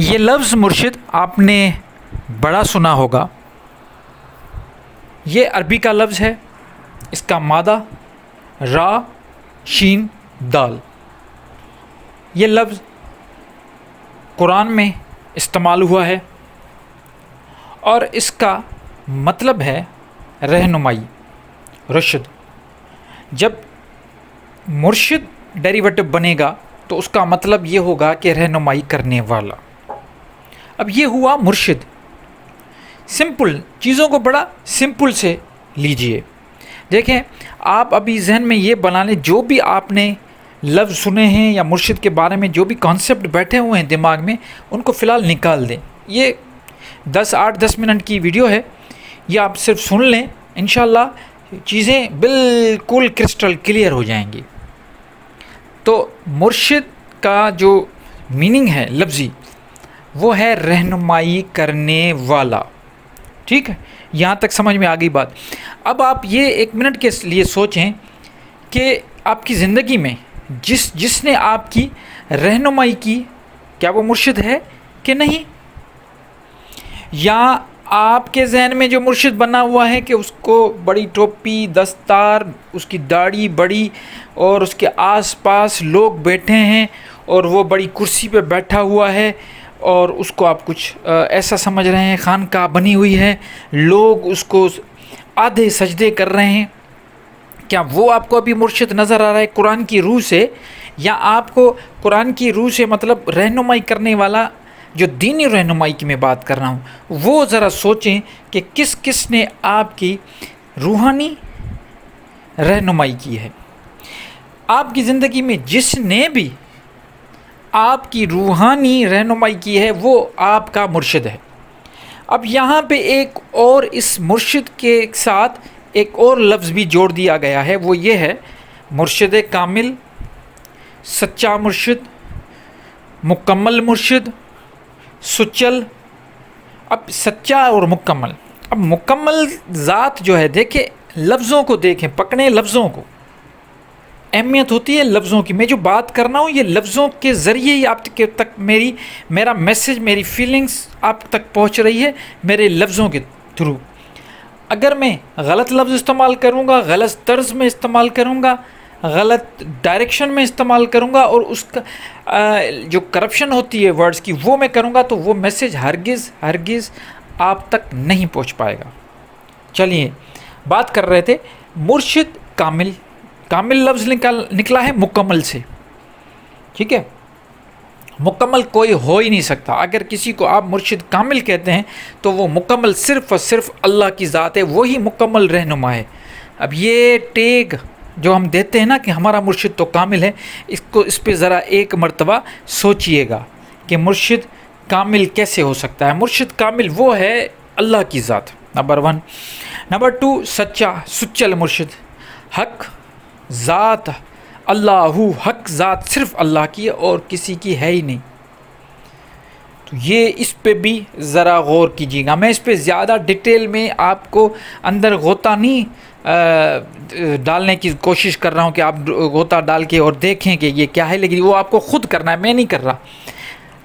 یہ لفظ مرشد آپ نے بڑا سنا ہوگا. یہ عربی کا لفظ ہے. اس کا مادہ را شین دال. یہ لفظ قرآن میں استعمال ہوا ہے اور اس کا مطلب ہے رہنمائی، رشد. جب مرشد ڈیریویٹو بنے گا تو اس کا مطلب یہ ہوگا کہ رہنمائی کرنے والا. اب یہ ہوا مرشد. سمپل چیزوں کو بڑا سمپل سے لیجئے. دیکھیں آپ ابھی ذہن میں یہ بنا لیں، جو بھی آپ نے لفظ سنے ہیں یا مرشد کے بارے میں جو بھی کانسیپٹ بیٹھے ہوئے ہیں دماغ میں، ان کو فی الحال نکال دیں. یہ 8-10 منٹ کی ویڈیو ہے، یہ آپ صرف سن لیں، انشاءاللہ چیزیں بالکل کرسٹل کلیئر ہو جائیں گی. تو مرشد کا جو میننگ ہے لفظی، وہ ہے رہنمائی کرنے والا. ٹھیک ہے، یہاں تک سمجھ میں آ گئی بات. اب آپ یہ 1 منٹ کے لیے سوچیں کہ آپ کی زندگی میں جس نے آپ کی رہنمائی کی، کیا وہ مرشد ہے کہ نہیں؟ یا آپ کے ذہن میں جو مرشد بنا ہوا ہے کہ اس کو بڑی ٹوپی، دستار، اس کی داڑھی بڑی اور اس کے آس پاس لوگ بیٹھے ہیں اور وہ بڑی کرسی پہ بیٹھا ہوا ہے اور اس کو آپ کچھ ایسا سمجھ رہے ہیں، خانقاہ بنی ہوئی ہے، لوگ اس کو آدھے سجدے کر رہے ہیں. کیا وہ آپ کو ابھی مرشد نظر آ رہا ہے قرآن کی روح سے؟ یا آپ کو قرآن کی روح سے مطلب رہنمائی کرنے والا، جو دینی رہنمائی کی میں بات کر رہا ہوں، وہ ذرا سوچیں کہ کس کس نے آپ کی روحانی رہنمائی کی ہے. آپ کی زندگی میں جس نے بھی آپ کی روحانی رہنمائی کی ہے وہ آپ کا مرشد ہے. اب یہاں پہ ایک اور اس مرشد کے ساتھ ایک اور لفظ بھی جوڑ دیا گیا ہے، وہ یہ ہے مرشد کامل، سچا مرشد، مکمل مرشد، سچل. اب سچا اور مکمل، اب مکمل ذات جو ہے، دیکھیں لفظوں کو دیکھیں، پکڑیں لفظوں کو. اہمیت ہوتی ہے لفظوں کی. میں جو بات کرنا ہوں یہ لفظوں کے ذریعے ہی آپ تک میرا میسج، میری فیلنگز آپ تک پہنچ رہی ہے میرے لفظوں کے تھرو. اگر میں غلط لفظ استعمال کروں گا، غلط طرز میں استعمال کروں گا، غلط ڈائریکشن میں استعمال کروں گا اور اس کا جو کرپشن ہوتی ہے ورڈز کی وہ میں کروں گا، تو وہ میسج ہرگز آپ تک نہیں پہنچ پائے گا. چلیے بات کر رہے تھے مرشد کامل. کامل لفظ نکلا ہے مکمل سے. ٹھیک ہے، مکمل کوئی ہو ہی نہیں سکتا. اگر کسی کو آپ مرشد کامل کہتے ہیں تو وہ مکمل صرف اور صرف اللہ کی ذات ہے، وہی مکمل رہنما ہے. اب یہ ٹیگ جو ہم دیتے ہیں نا کہ ہمارا مرشد تو کامل ہے، اس پہ ذرا ایک مرتبہ سوچئے گا کہ مرشد کامل کیسے ہو سکتا ہے. مرشد کامل وہ ہے اللہ کی ذات، نمبر 1. نمبر 2 سچا، سچل مرشد. حق ذات اللہ، حق ذات صرف اللہ کی ہے اور کسی کی ہے ہی نہیں. تو یہ اس پہ بھی ذرا غور کیجیے گا. میں اس پہ زیادہ ڈیٹیل میں آپ کو اندر غوطہ نہیں ڈالنے کی کوشش کر رہا ہوں کہ آپ غوطہ ڈال کے اور دیکھیں کہ یہ کیا ہے، لیکن وہ آپ کو خود کرنا ہے، میں نہیں کر رہا.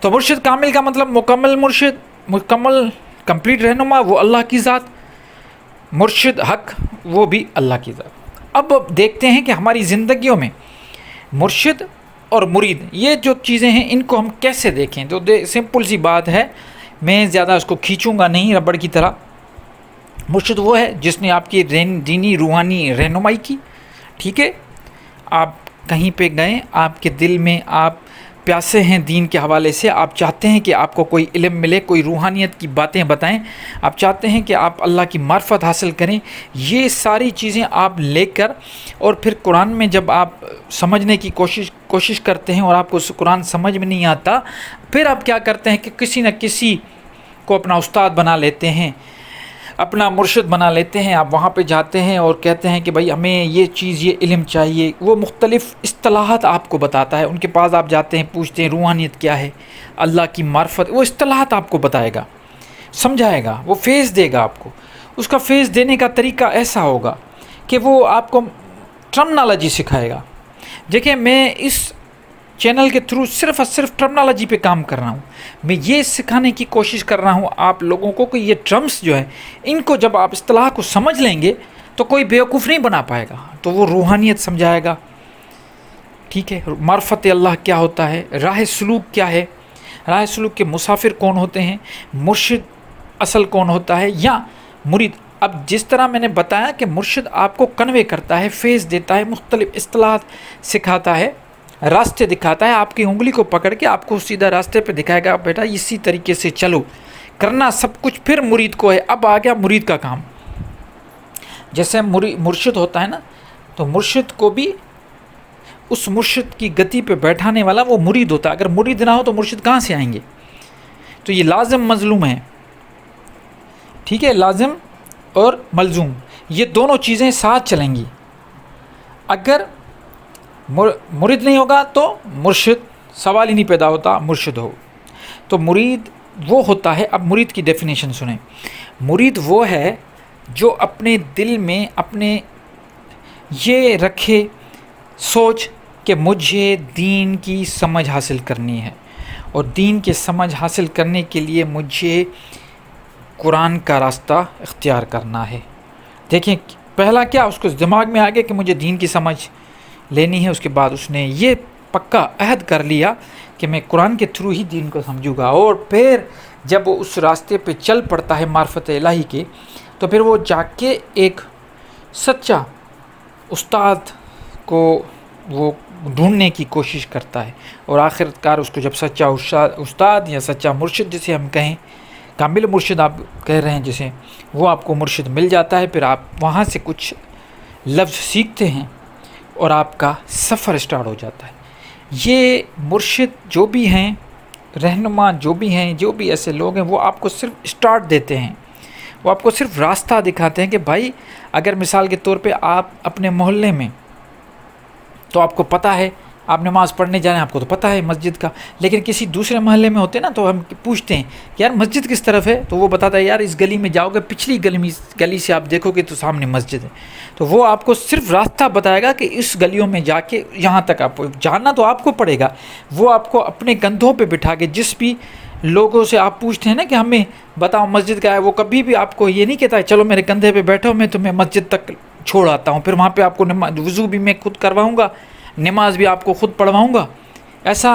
تو مرشد کامل کا مطلب مکمل مرشد، مکمل کمپلیٹ رہنما، وہ اللہ کی ذات. مرشد حق، وہ بھی اللہ کی ذات. اب دیکھتے ہیں کہ ہماری زندگیوں میں مرشد اور مرید، یہ جو چیزیں ہیں ان کو ہم کیسے دیکھیں. تو سمپل سی بات ہے، میں زیادہ اس کو کھینچوں گا نہیں ربڑ کی طرح. مرشد وہ ہے جس نے آپ کی دینی روحانی رہنمائی کی. ٹھیک ہے، آپ کہیں پہ گئے، آپ کے دل میں آپ پیاسے ہیں دین کے حوالے سے، آپ چاہتے ہیں کہ آپ کو کوئی علم ملے، کوئی روحانیت کی باتیں بتائیں، آپ چاہتے ہیں کہ آپ اللہ کی معرفت حاصل کریں. یہ ساری چیزیں آپ لے کر اور پھر قرآن میں جب آپ سمجھنے کی کوشش کرتے ہیں اور آپ کو قرآن سمجھ میں نہیں آتا، پھر آپ کیا کرتے ہیں کہ کسی نہ کسی کو اپنا استاد بنا لیتے ہیں، اپنا مرشد بنا لیتے ہیں. آپ وہاں پہ جاتے ہیں اور کہتے ہیں کہ بھائی ہمیں یہ چیز، یہ علم چاہیے. وہ مختلف اصطلاحات آپ کو بتاتا ہے. ان کے پاس آپ جاتے ہیں، پوچھتے ہیں روحانیت کیا ہے، اللہ کی معرفت، وہ اصطلاحات آپ کو بتائے گا، سمجھائے گا، وہ فیض دے گا آپ کو. اس کا فیض دینے کا طریقہ ایسا ہوگا کہ وہ آپ کو ٹرمنالوجی سکھائے گا. دیکھیں میں اس چینل کے تھرو صرف اور صرف ٹرمنالوجی پہ کام کر رہا ہوں. میں یہ سکھانے کی کوشش کر رہا ہوں آپ لوگوں کو کہ یہ ٹرمز جو ہے ان کو جب آپ اصطلاح کو سمجھ لیں گے تو کوئی بیوقوف نہیں بنا پائے گا. تو وہ روحانیت سمجھائے گا. ٹھیک ہے. معرفت اللہ کیا ہوتا ہے, راہ سلوک کیا ہے, راہ سلوک کے مسافر کون ہوتے ہیں, مرشد اصل کون ہوتا ہے یا مرید. اب جس طرح میں نے بتایا کہ مرشد آپ کو کنوے کرتا ہے, فیض دیتا ہے, مختلف اصطلاحات سکھاتا ہے, راستے دکھاتا ہے, آپ کی انگلی کو پکڑ کے آپ کو سیدھا راستے پہ دکھائے گا, بیٹا اسی طریقے سے چلو. کرنا سب کچھ پھر مرید کو ہے. اب آ گیا مرید کا کام. جیسے مرشد ہوتا ہے نا, تو مرشد کو بھی اس مرشد کی گتی پہ بیٹھانے والا وہ مرید ہوتا ہے. اگر مرید نہ ہو تو مرشد کہاں سے آئیں گے؟ تو یہ لازم مظلوم ہے. ٹھیک ہے. لازم اور ملزوم یہ دونوں چیزیں ساتھ چلیں گی. اگر مرید نہیں ہوگا تو مرشد سوال ہی نہیں پیدا ہوتا مرشد ہو. تو مرید وہ ہوتا ہے. اب مرید کی ڈیفینیشن سنیں. مرید وہ ہے جو اپنے دل میں اپنے یہ رکھے سوچ کہ مجھے دین کی سمجھ حاصل کرنی ہے, اور دین کی سمجھ حاصل کرنے کے لیے مجھے قرآن کا راستہ اختیار کرنا ہے. دیکھیں پہلا کیا اس کو دماغ میں آ گیا کہ مجھے دین کی سمجھ لینی ہے. اس کے بعد اس نے یہ پکا عہد کر لیا کہ میں قرآن کے تھرو ہی دین کو سمجھوں گا. اور پھر جب وہ اس راستے پہ چل پڑتا ہے معرفت الہی کے, تو پھر وہ جا کے ایک سچا استاد کو وہ ڈھونڈنے کی کوشش کرتا ہے. اور آخر کار اس کو جب سچا استاد یا سچا مرشد جسے ہم کہیں, کامل مرشد آپ کہہ رہے ہیں جسے, وہ آپ کو مرشد مل جاتا ہے. پھر آپ وہاں سے کچھ لفظ سیکھتے ہیں اور آپ کا سفر اسٹارٹ ہو جاتا ہے. یہ مرشد جو بھی ہیں, رہنما جو بھی ہیں, جو بھی ایسے لوگ ہیں, وہ آپ کو صرف اسٹارٹ دیتے ہیں. وہ آپ کو صرف راستہ دکھاتے ہیں کہ بھائی اگر مثال کے طور پہ آپ اپنے محلے میں, تو آپ کو پتہ ہے آپ نماز پڑھنے جا رہے ہیں, آپ کو تو پتہ ہے مسجد کا, لیکن کسی دوسرے محلے میں ہوتے ہیں نا, تو ہم پوچھتے ہیں یار مسجد کس طرف ہے, تو وہ بتاتا ہے یار اس گلی میں جاؤ گے, پچھلی گلی سے آپ دیکھو گے تو سامنے مسجد ہے. تو وہ آپ کو صرف راستہ بتائے گا کہ اس گلیوں میں جا کے یہاں تک آپ جاننا تو آپ کو پڑے گا. وہ آپ کو اپنے کندھوں پہ بٹھا کے, جس بھی لوگوں سے آپ پوچھتے ہیں نا کہ ہمیں بتاؤ مسجد کا ہے, وہ کبھی بھی آپ کو یہ نہیں کہتا ہے چلو میرے کندھے پہ بیٹھو میں تمہیں مسجد تک چھوڑ آتا ہوں, پھر وہاں پہ آپ کو وضو بھی میں خود کرواؤں گا, نماز بھی آپ کو خود پڑھواؤں گا. ایسا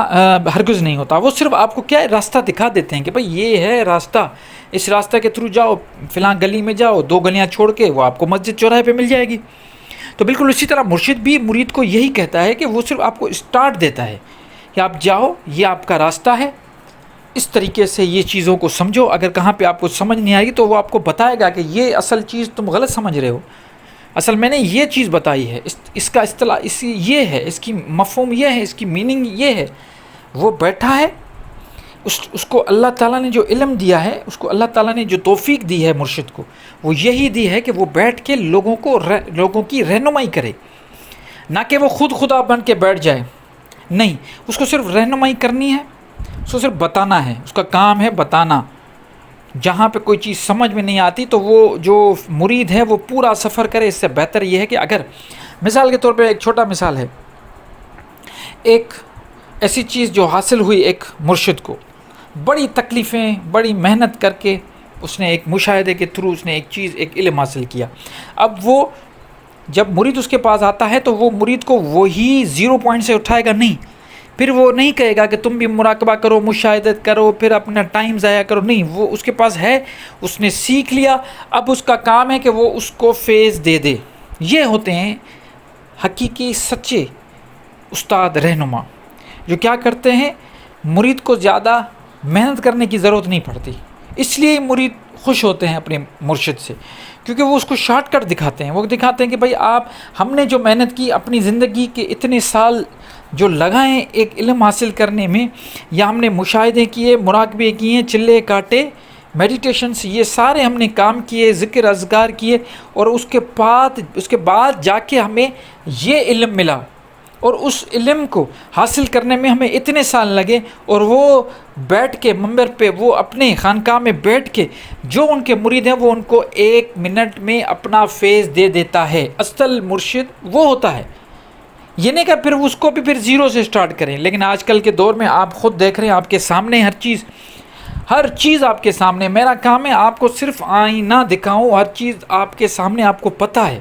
ہرگز نہیں ہوتا. وہ صرف آپ کو کیا ہے راستہ دکھا دیتے ہیں کہ بھائی یہ ہے راستہ, اس راستے کے تھرو جاؤ, فلاں گلی میں جاؤ, 2 گلیاں چھوڑ کے وہ آپ کو مسجد چوراہے پہ مل جائے گی. تو بالکل اسی طرح مرشد بھی مرید کو یہی کہتا ہے کہ وہ صرف آپ کو اسٹارٹ دیتا ہے کہ آپ جاؤ, یہ آپ کا راستہ ہے, اس طریقے سے یہ چیزوں کو سمجھو. اگر کہاں پہ آپ کو سمجھ نہیں آئے گی تو وہ آپ کو بتائے گا کہ یہ اصل چیز تم غلط سمجھ رہے ہو, اصل میں نے یہ چیز بتائی ہے, اس کا اصطلاح یہ ہے, اس کی مفہوم یہ ہے, اس کی میننگ یہ ہے. وہ بیٹھا ہے, اس کو اللہ تعالیٰ نے جو علم دیا ہے, اس کو اللہ تعالیٰ نے جو توفیق دی ہے مرشد کو, وہ یہی دی ہے کہ وہ بیٹھ کے لوگوں کی رہنمائی کرے, نہ کہ وہ خود خدا بن کے بیٹھ جائے. نہیں, اس کو صرف رہنمائی کرنی ہے, اس کو صرف بتانا ہے, اس کا کام ہے بتانا. جہاں پہ کوئی چیز سمجھ میں نہیں آتی تو وہ جو مرید ہے وہ پورا سفر کرے. اس سے بہتر یہ ہے کہ اگر مثال کے طور پہ ایک چھوٹا مثال ہے, ایک ایسی چیز جو حاصل ہوئی ایک مرشد کو, بڑی تکلیفیں, بڑی محنت کر کے اس نے ایک مشاہدے کے تھرو اس نے ایک علم حاصل کیا. اب وہ جب مرید اس کے پاس آتا ہے تو وہ مرید کو وہی 0 پوائنٹ سے اٹھائے گا نہیں. پھر وہ نہیں کہے گا کہ تم بھی مراقبہ کرو, مشاہدت کرو, پھر اپنا ٹائم ضائع کرو. نہیں, وہ اس کے پاس ہے, اس نے سیکھ لیا, اب اس کا کام ہے کہ وہ اس کو فیض دے دے. یہ ہوتے ہیں حقیقی سچے استاد رہنما, جو کیا کرتے ہیں, مرید کو زیادہ محنت کرنے کی ضرورت نہیں پڑتی. اس لیے مرید خوش ہوتے ہیں اپنے مرشد سے, کیونکہ وہ اس کو شارٹ کٹ دکھاتے ہیں. وہ دکھاتے ہیں کہ بھائی ہم نے جو محنت کی, اپنی زندگی کے اتنے سال جو لگائیں ایک علم حاصل کرنے میں, یا ہم نے مشاہدے کیے, مراقبے کیے, چلے کاٹے, میڈیٹیشنس, یہ سارے ہم نے کام کیے, ذکر اذکار کیے, اور اس کے بعد جا کے ہمیں یہ علم ملا, اور اس علم کو حاصل کرنے میں ہمیں اتنے سال لگے. اور وہ بیٹھ کے منبر پہ, وہ اپنے خانقاہ میں بیٹھ کے جو ان کے مرید ہیں وہ ان کو 1 منٹ میں اپنا فیض دے دیتا ہے. اصل مرشد وہ ہوتا ہے. یہ نہیں کہ پھر اس کو بھی پھر زیرو سے سٹارٹ کریں. لیکن آج کل کے دور میں آپ خود دیکھ رہے ہیں، آپ کے سامنے ہر چیز آپ کے سامنے. میرا کام ہے آپ کو صرف آئینہ دکھاؤں، ہر چیز آپ کے سامنے، آپ کو پتہ ہے،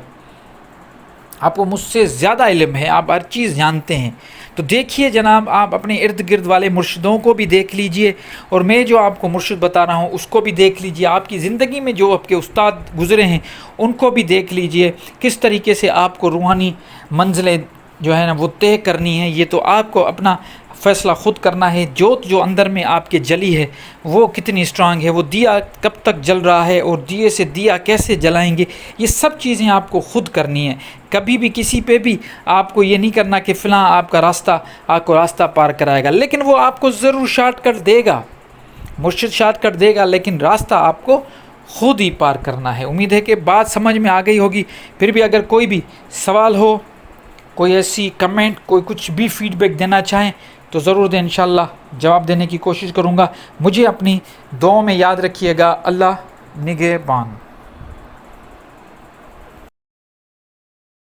آپ کو مجھ سے زیادہ علم ہے، آپ ہر چیز جانتے ہیں. تو دیکھیے جناب، آپ اپنے ارد گرد والے مرشدوں کو بھی دیکھ لیجئے، اور میں جو آپ کو مرشد بتا رہا ہوں اس کو بھی دیکھ لیجئے. آپ کی زندگی میں جو آپ کے استاد گزرے ہیں ان کو بھی دیکھ لیجئے، کس طریقے سے آپ کو روحانی منزلیں جو ہے نا وہ طے کرنی ہے. یہ تو آپ کو اپنا فیصلہ خود کرنا ہے. جوت جو اندر میں آپ کے جلی ہے وہ کتنی اسٹرانگ ہے، وہ دیا کب تک جل رہا ہے، اور دیے سے دیا کیسے جلائیں گے، یہ سب چیزیں آپ کو خود کرنی ہے. کبھی بھی کسی پہ بھی آپ کو یہ نہیں کرنا کہ فلاں آپ کو راستہ پار کرائے گا. لیکن وہ آپ کو ضرور شارٹ کٹ دے گا، مرشد شارٹ کٹ دے گا، لیکن راستہ آپ کو خود ہی پار کرنا ہے. امید ہے کہ بات سمجھ میں آ گئی ہوگی. پھر بھی اگر کوئی بھی سوال ہو، کوئی ایسی کمنٹ، کوئی کچھ بھی فیڈ بیک دینا چاہیں تو ضرور دیں، انشاءاللہ جواب دینے کی کوشش کروں گا. مجھے اپنی دعاؤں میں یاد رکھیے گا. اللہ نگہبان.